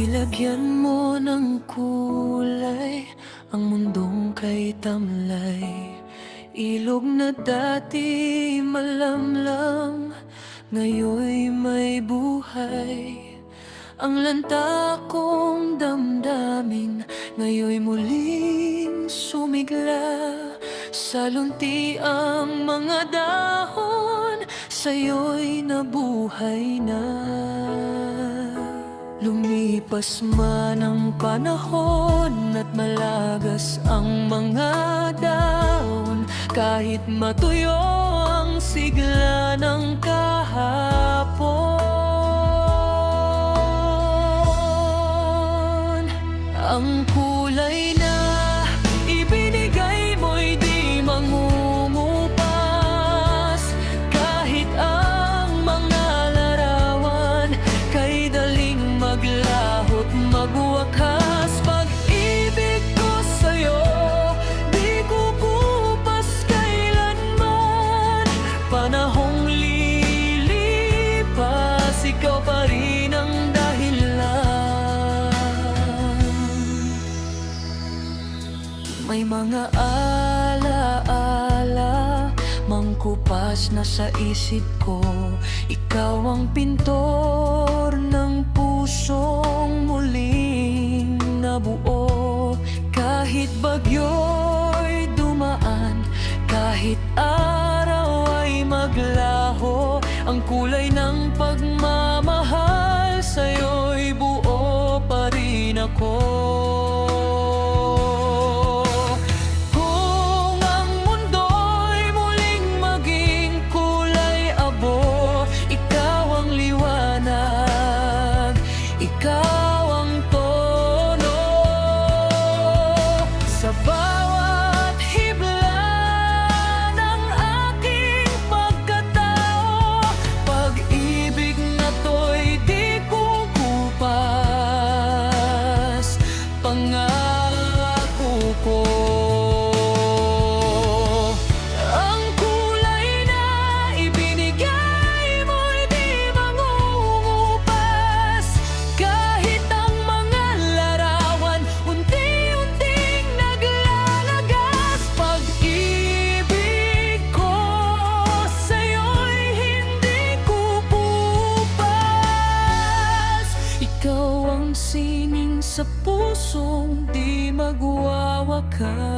Nilagyan mo ng kulay ang mundong kay tamlay. Ilog na dati malamlam, ngayoy may buhay. Ang lanta kong damdamin, ngayoy muling sumigla. Sa lunti ang mga dahon, sa'yo'y nabuhay na. Lumipas man ang panahon at malagas ang mga daon, kahit matuyo ang sigla ng kahapon. Ang kulay na ibinigay mo'y di mangumupas, kahit ang mga larawan kay daling maglaho't magwakas. Pag-ibig ko sa'yo di kukupas kailanman. Panahong lilipas, ikaw pa rin ang dahilan. May mga alaala mangkupas na sa isip ko. Ikaw ang pintor ng pusong muling nabuo. Kahit bagyo'y dumaan, kahit araw ay maglaho, ang kulay ng pagmamahal sa'yo'y buo pa rin ako. Kung ang mundo'y muling maging kulay abo, ikaw ang liwanag, ikaw ang tono. Sa bawat hibla ng aking pagkatao, pag-ibig na to'y di kukupas, pangako ko. Ang kulay na ibinigay mo'y di mangumupas, kahit ang mga larawan unti-unting naglalagas. Pag-ibig ko sa'yo'y hindi kukupas. Ikaw ang sining sa pusong di magwawakas.